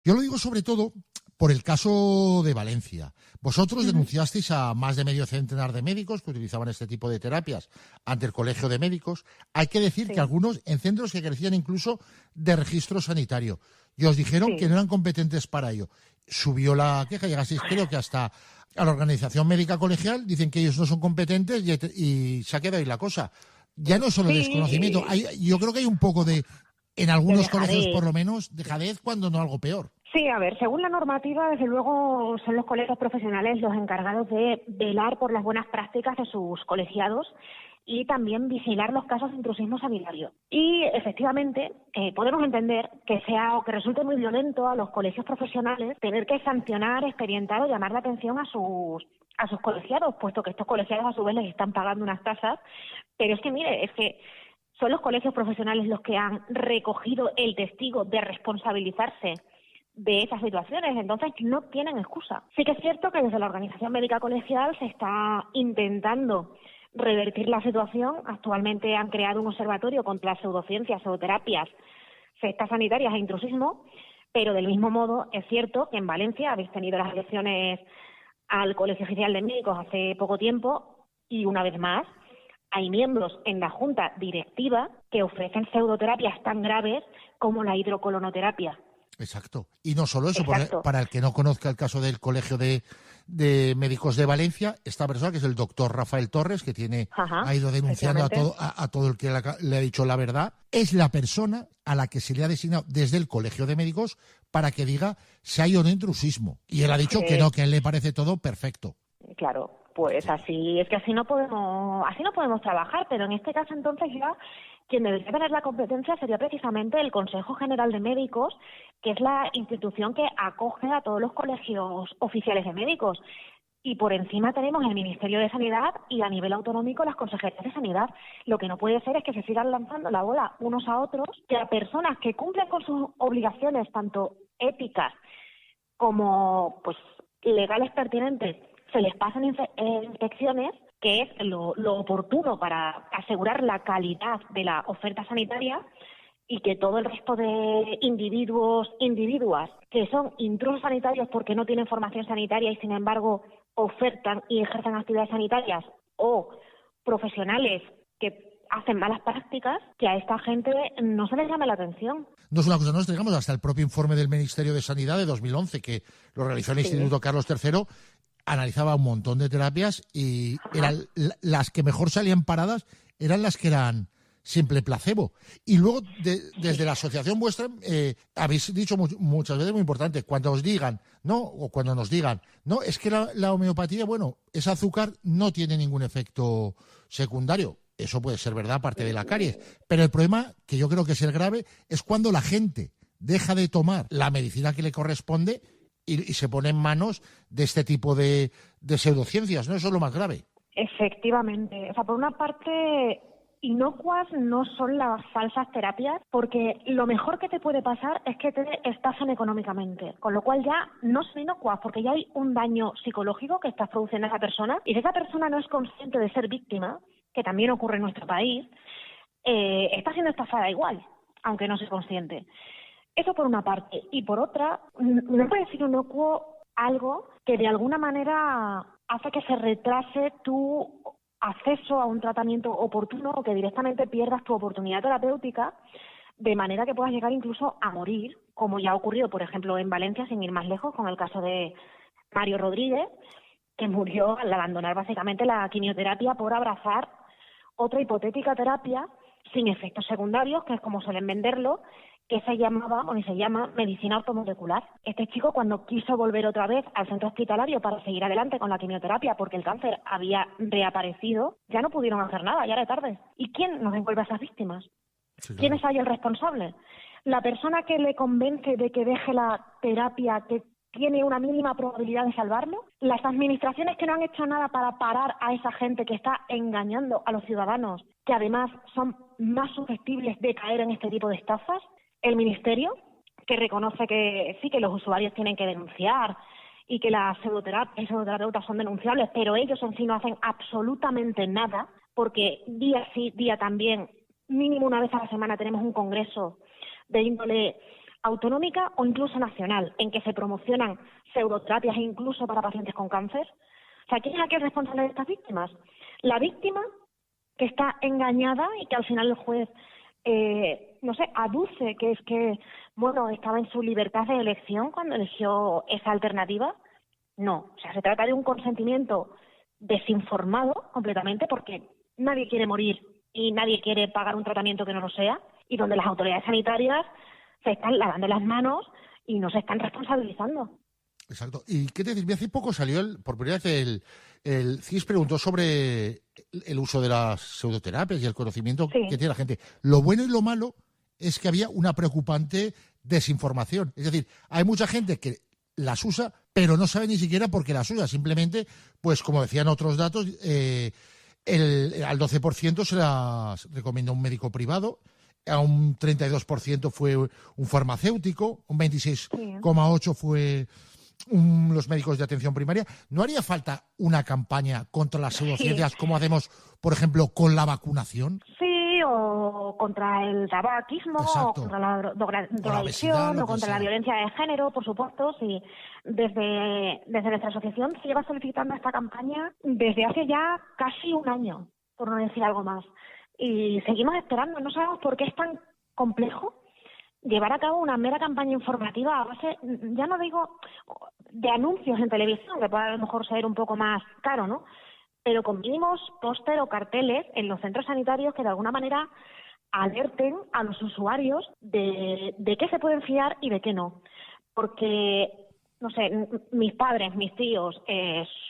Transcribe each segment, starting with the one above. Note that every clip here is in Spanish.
Yo lo digo sobre todo por el caso de Valencia. Vosotros denunciasteis a más de medio centenar de médicos que utilizaban este tipo de terapias ante el Colegio de Médicos. Hay que decir que algunos en centros que carecían incluso de registro sanitario. Y os dijeron que no eran competentes para ello. Subió la queja, llegasteis creo que hasta a la Organización Médica Colegial, dicen que ellos no son competentes y se ha quedado ahí la cosa. Ya no es solo desconocimiento, yo creo que hay un poco de, en algunos colegios por lo menos, dejadez cuando no algo peor. Sí, a ver, según la normativa, desde luego son los colegios profesionales los encargados de velar por las buenas prácticas de sus colegiados y también vigilar los casos de intrusismo sanitario. Y efectivamente podemos entender que sea o que resulte muy violento a los colegios profesionales tener que sancionar, experimentar o llamar la atención a sus colegiados, puesto que estos colegiados a su vez les están pagando unas tasas. Pero es que mire, es que son los colegios profesionales los que han recogido el testigo de responsabilizarse de esas situaciones, entonces no tienen excusa. Sí que es cierto que desde la Organización Médica Colegial se está intentando revertir la situación. Actualmente han creado un observatorio contra pseudociencias, pseudoterapias, sectas sanitarias e intrusismo, pero del mismo modo es cierto que en Valencia habéis tenido las elecciones al Colegio Oficial de Médicos hace poco tiempo y una vez más hay miembros en la junta directiva que ofrecen pseudoterapias tan graves como la hidrocolonoterapia. Exacto. Y no solo eso, para el que no conozca el caso del Colegio de Médicos de Valencia, esta persona, que es el doctor Rafael Torres, que ha ido denunciando a todo el que le ha dicho la verdad, es la persona a la que se le ha designado desde el Colegio de Médicos para que diga si hay o no intrusismo. Y él ha dicho que no, que a él le parece todo perfecto. Claro, pues así no podemos trabajar, pero en este caso entonces ya quien debería tener la competencia sería precisamente el Consejo General de Médicos, que es la institución que acoge a todos los colegios oficiales de médicos. Y por encima tenemos el Ministerio de Sanidad y a nivel autonómico las consejerías de Sanidad. Lo que no puede ser es que se sigan lanzando la bola unos a otros, que a personas que cumplen con sus obligaciones, tanto éticas como pues legales pertinentes, se les pasan inspecciones, que es lo oportuno para asegurar la calidad de la oferta sanitaria, y que todo el resto de individuas que son intrusos sanitarios porque no tienen formación sanitaria y sin embargo ofertan y ejercen actividades sanitarias, o profesionales que hacen malas prácticas, que a esta gente no se les llama la atención. No es una cosa, nos digamos, hasta el propio informe del Ministerio de Sanidad de 2011, que lo realizó el Instituto Carlos III, analizaba un montón de terapias y eran las que mejor salían paradas eran las que eran simple placebo. Y luego, desde la asociación vuestra, habéis dicho muchas veces, muy importante, cuando os digan, no, o cuando nos digan, no, es que la homeopatía, bueno, ese azúcar no tiene ningún efecto secundario. Eso puede ser verdad, aparte de la caries. Pero el problema, que yo creo que es el grave, es cuando la gente deja de tomar la medicina que le corresponde y se pone en manos de este tipo de pseudociencias, ¿no? Eso es lo más grave. Efectivamente. O sea, por una parte, inocuas no son las falsas terapias, porque lo mejor que te puede pasar es que te estafen económicamente, con lo cual ya no son inocuas, porque ya hay un daño psicológico que estás produciendo a esa persona, y si esa persona no es consciente de ser víctima, que también ocurre en nuestro país, está siendo estafada igual, aunque no sea consciente. Eso por una parte. Y por otra, no puede ser inocuo algo que de alguna manera hace que se retrase tu acceso a un tratamiento oportuno, o que directamente pierdas tu oportunidad terapéutica, de manera que puedas llegar incluso a morir, como ya ha ocurrido, por ejemplo, en Valencia, sin ir más lejos, con el caso de Mario Rodríguez, que murió al abandonar básicamente la quimioterapia por abrazar otra hipotética terapia sin efectos secundarios, que es como suelen venderlo, que se llama medicina ortomolecular. Este chico, cuando quiso volver otra vez al centro hospitalario para seguir adelante con la quimioterapia, porque el cáncer había reaparecido, ya no pudieron hacer nada, ya era tarde. ¿Y quién nos envuelve a esas víctimas? Sí, claro. ¿Quién es ahí el responsable? La persona que le convence de que deje la terapia, que tiene una mínima probabilidad de salvarlo. Las administraciones que no han hecho nada para parar a esa gente que está engañando a los ciudadanos, que además son más susceptibles de caer en este tipo de estafas. El Ministerio, que reconoce que sí, que los usuarios tienen que denunciar y que las pseudoterapeutas son denunciables, pero ellos en sí no hacen absolutamente nada, porque día sí, día también, mínimo una vez a la semana tenemos un congreso de índole autonómica o incluso nacional, en que se promocionan pseudoterapias incluso para pacientes con cáncer. O sea, ¿quién es aquí el responsable de estas víctimas? La víctima que está engañada y que al final el juez, aduce que es que, estaba en su libertad de elección cuando eligió esa alternativa. No, o sea, se trata de un consentimiento desinformado completamente, porque nadie quiere morir y nadie quiere pagar un tratamiento que no lo sea, y donde las autoridades sanitarias se están lavando las manos y no se están responsabilizando. Exacto. ¿Y qué te decir? Hace poco salió por primera vez el CIS preguntó sobre el uso de las pseudoterapias y el conocimiento que tiene la gente. Lo bueno y lo malo es que había una preocupante desinformación. Es decir, hay mucha gente que las usa, pero no sabe ni siquiera por qué las usa. Simplemente, pues como decían otros datos, al 12% se las recomendó un médico privado, a un 32% fue un farmacéutico, un 26,8% fue los médicos de atención primaria. ¿No haría falta una campaña contra las pseudociencias como hacemos, por ejemplo, con la vacunación? Sí, o contra el tabaquismo, o contra la drogadicción, o contra la violencia de género, por supuesto. Sí. Desde nuestra asociación se lleva solicitando esta campaña desde hace ya casi un año, por no decir algo más. Y seguimos esperando. No sabemos por qué es tan complejo llevar a cabo una mera campaña informativa a base, ya no digo de anuncios en televisión, que puede a lo mejor ser un poco más caro, ¿no? Pero con mínimos póster o carteles en los centros sanitarios que de alguna manera alerten a los usuarios de qué se pueden fiar y de qué no. Porque, no sé, mis padres, mis tíos,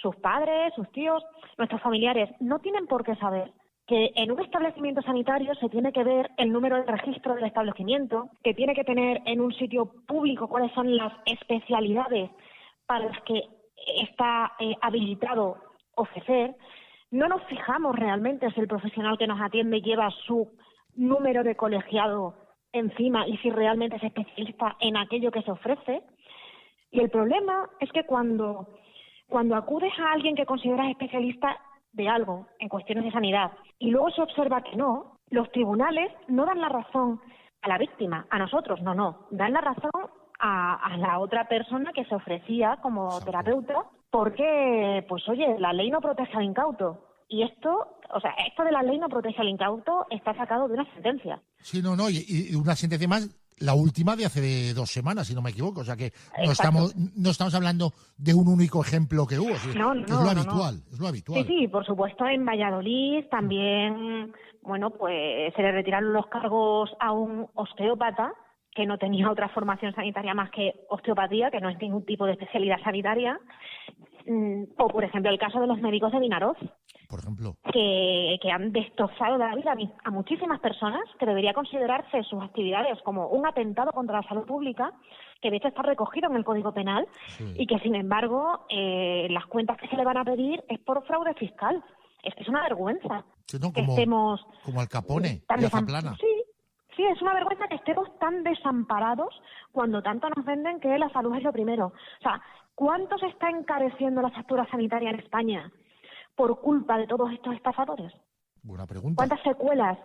sus padres, sus tíos, nuestros familiares, no tienen por qué saber que en un establecimiento sanitario se tiene que ver el número de registro del establecimiento, que tiene que tener en un sitio público cuáles son las especialidades para las que está habilitado ofrecer. No nos fijamos realmente si el profesional que nos atiende lleva su número de colegiado encima y si realmente es especialista en aquello que se ofrece. Y el problema es que cuando acudes a alguien que consideras especialista de algo en cuestiones de sanidad y luego se observa que no, los tribunales no dan la razón a la víctima, a nosotros, no, dan la razón a la otra persona que se ofrecía como terapeuta, porque, pues oye, la ley no protege al incauto. Y esto de la ley no protege al incauto está sacado de una sentencia. Sí, y una sentencia más, la última de hace 2 semanas, si no me equivoco. O sea que no estamos hablando de un único ejemplo que hubo. Es lo habitual. Sí, por supuesto, en Valladolid también, pues se le retiraron los cargos a un osteópata que no tenía otra formación sanitaria más que osteopatía, que no es ningún tipo de especialidad sanitaria. O, por ejemplo, el caso de los médicos de Vinaroz, por ejemplo, que han destrozado la vida a muchísimas personas, que debería considerarse sus actividades como un atentado contra la salud pública, que de hecho está recogido en el Código Penal, y que, sin embargo, las cuentas que se le van a pedir es por fraude fiscal. Es que es una vergüenza. Sí, ¿no? Que estemos como Al Capone, y Zaplana. Sí, es una vergüenza que estemos tan desamparados cuando tanto nos venden que la salud es lo primero. O sea, ¿cuánto se está encareciendo la factura sanitaria en España por culpa de todos estos estafadores? Buena pregunta. ¿Cuántas secuelas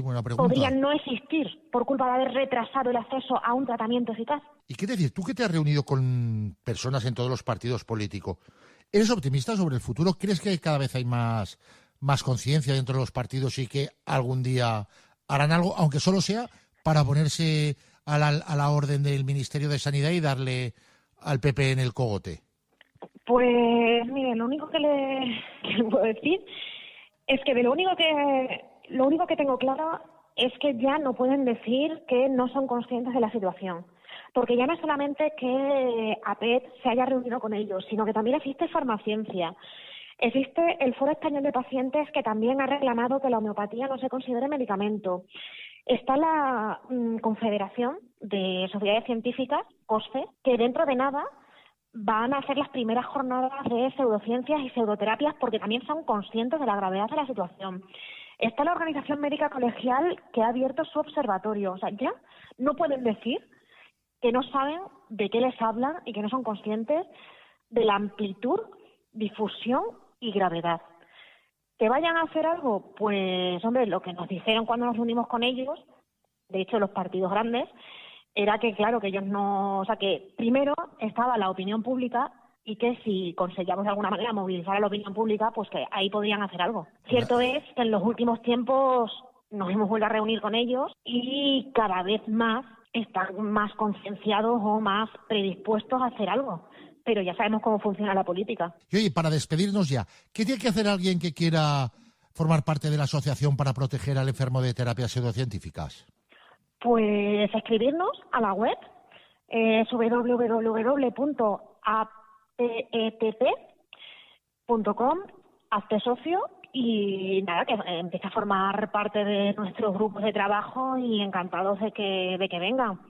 buena pregunta. podrían no existir por culpa de haber retrasado el acceso a un tratamiento eficaz? ¿Y qué decir? Tú que te has reunido con personas en todos los partidos políticos, ¿eres optimista sobre el futuro? ¿Crees que cada vez hay más conciencia dentro de los partidos y que algún día harán algo, aunque solo sea para ponerse a la orden del Ministerio de Sanidad y darle al PP en el cogote? Pues mire, lo único que le puedo decir es que lo único que tengo claro es que ya no pueden decir que no son conscientes de la situación, porque ya no es solamente que APET se haya reunido con ellos, sino que también existe Farmaciencia. Existe el Foro Español de Pacientes, que también ha reclamado que la homeopatía no se considere medicamento. Está la Confederación de Sociedades Científicas, COSCE, que dentro de nada van a hacer las primeras jornadas de pseudociencias y pseudoterapias porque también son conscientes de la gravedad de la situación. Está la Organización Médica Colegial, que ha abierto su observatorio. O sea, ya no pueden decir que no saben de qué les hablan y que no son conscientes de la amplitud, difusión y gravedad. ¿Que vayan a hacer algo? Pues, hombre, lo que nos dijeron cuando nos reunimos con ellos, de hecho los partidos grandes, era que, claro, que ellos no... O sea, que primero estaba la opinión pública y que si conseguíamos de alguna manera movilizar a la opinión pública, pues que ahí podrían hacer algo. Cierto es que en los últimos tiempos nos hemos vuelto a reunir con ellos y cada vez más están más concienciados o más predispuestos a hacer algo. Pero ya sabemos cómo funciona la política. Y oye, para despedirnos ya, ¿qué tiene que hacer alguien que quiera formar parte de la Asociación para Proteger al Enfermo de Terapias Pseudocientíficas? Pues escribirnos a la web, www.apetp.com, hazte socio y nada, que empiece a formar parte de nuestros grupos de trabajo y encantados de que vengan.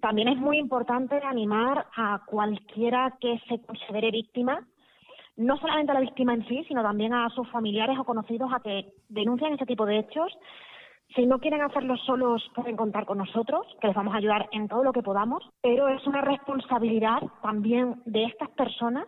También es muy importante animar a cualquiera que se considere víctima, no solamente a la víctima en sí, sino también a sus familiares o conocidos a que denuncien este tipo de hechos. Si no quieren hacerlo solos, pueden contar con nosotros, que les vamos a ayudar en todo lo que podamos, pero es una responsabilidad también de estas personas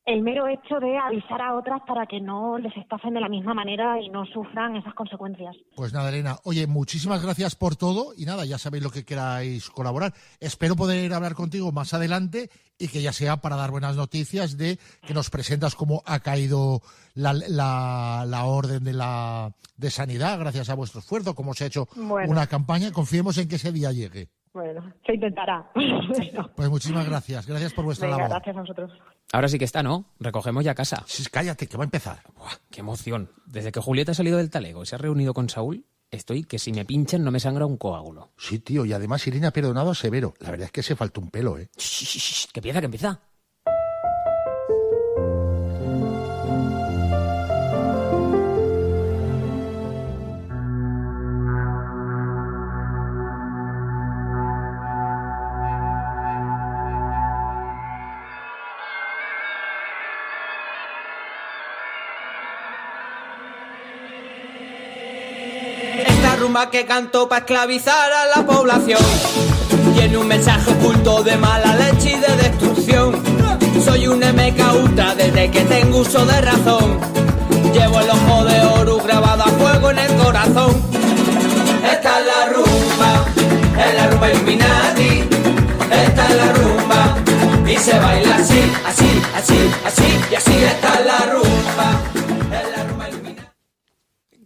el mero hecho de avisar a otras para que no les estafen de la misma manera y no sufran esas consecuencias. Pues nada, Elena, oye, muchísimas gracias por todo y nada, ya sabéis lo que queráis colaborar. Espero poder hablar contigo más adelante y que ya sea para dar buenas noticias de que nos presentas cómo ha caído la orden de sanidad gracias a vuestro esfuerzo, cómo se ha hecho una campaña. Confiemos en que ese día llegue. Bueno, se intentará. Pues muchísimas gracias. Gracias por vuestra labor. Gracias a vosotros. Ahora sí que está, ¿no? Recogemos ya casa. Sí, cállate, que va a empezar. Buah, qué emoción. Desde que Julieta ha salido del talego y se ha reunido con Saúl, estoy que si me pinchan no me sangra un coágulo. Sí, tío, y además Irene ha perdonado a Severo. La verdad es que se falta un pelo, ¿eh? Shh, que empieza, que empieza. Rumba que cantó para esclavizar a la población. Tiene un mensaje oculto de mala leche y de destrucción. Soy un MK Ultra desde que tengo uso de razón. Llevo el ojo de Horus grabado a fuego en el corazón. Esta es la rumba Illuminati. Esta es la rumba y se baila así, así, así, así y así. Esta es la rumba Illuminati.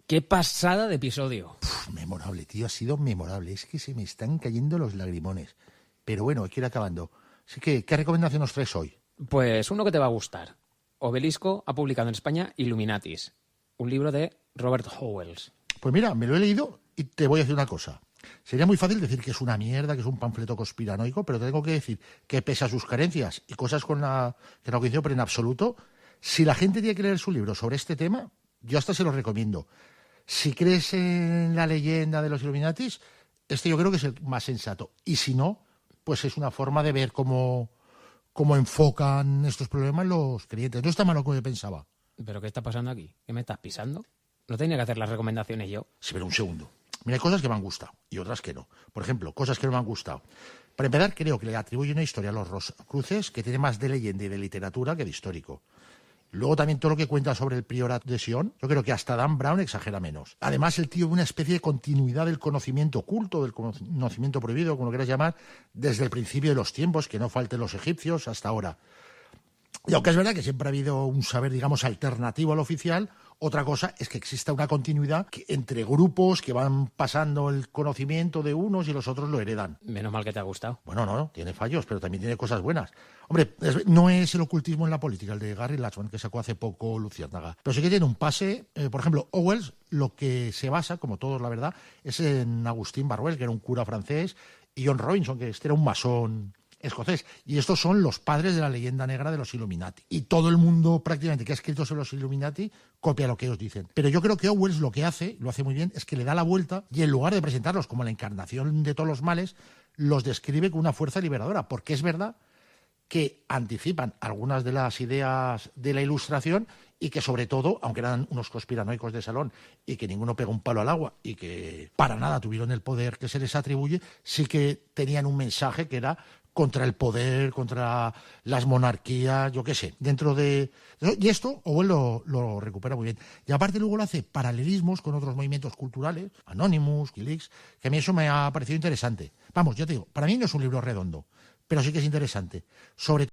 Qué pasada de episodio. Memorable, tío, ha sido memorable. Es que se me están cayendo los lagrimones. Pero bueno, hay que ir acabando. Así que, ¿qué recomendación nos traes hoy? Pues uno que te va a gustar. Obelisco ha publicado en España Illuminatis, un libro de Robert Howells. Pues mira, me lo he leído y te voy a decir una cosa. Sería muy fácil decir que es una mierda, que es un panfleto conspiranoico, pero tengo que decir que pese a sus carencias y cosas que no coincido, pero en absoluto, si la gente tiene que leer su libro sobre este tema, yo hasta se lo recomiendo. Si crees en la leyenda de los Illuminatis, este yo creo que es el más sensato. Y si no, pues es una forma de ver cómo enfocan estos problemas los creyentes. No está malo como yo pensaba. ¿Pero qué está pasando aquí? ¿Qué me estás pisando? ¿No tenía que hacer las recomendaciones yo? Sí, pero un segundo. Mira, hay cosas que me han gustado y otras que no. Por ejemplo, cosas que no me han gustado. Para empezar, creo que le atribuye una historia a los Rosacruces que tiene más de leyenda y de literatura que de histórico. Luego también todo lo que cuenta sobre el priorato de Sion, yo creo que hasta Dan Brown exagera menos. Además, el tío ve una especie de continuidad del conocimiento oculto, del conocimiento prohibido, como lo quieras llamar, desde el principio de los tiempos, que no falten los egipcios hasta ahora. Y aunque es verdad que siempre ha habido un saber, digamos, alternativo al oficial, otra cosa es que exista una continuidad entre grupos que van pasando el conocimiento de unos y los otros lo heredan. Menos mal que te ha gustado. Bueno, no, tiene fallos, pero también tiene cosas buenas. Hombre, no es el ocultismo en la política, el de Gary Lachman, que sacó hace poco Luciérnaga. Pero sí que tiene un pase. Por ejemplo, Owells, lo que se basa, como todos, la verdad, es en Agustín Barruel, que era un cura francés, y John Robinson, que era un masón escocés. Y estos son los padres de la leyenda negra de los Illuminati. Y todo el mundo prácticamente que ha escrito sobre los Illuminati copia lo que ellos dicen. Pero yo creo que Owells lo que hace, lo hace muy bien, es que le da la vuelta y en lugar de presentarlos como la encarnación de todos los males, los describe como una fuerza liberadora. Porque es verdad que anticipan algunas de las ideas de la Ilustración y que sobre todo, aunque eran unos conspiranoicos de salón y que ninguno pega un palo al agua y que para nada tuvieron el poder que se les atribuye, sí que tenían un mensaje que era contra el poder, contra las monarquías, yo qué sé, dentro de... Y esto Orwell lo recupera muy bien. Y aparte luego lo hace paralelismos con otros movimientos culturales, Anonymous, WikiLeaks, que a mí eso me ha parecido interesante. Vamos, yo te digo, para mí no es un libro redondo, pero sí que es interesante. Sobre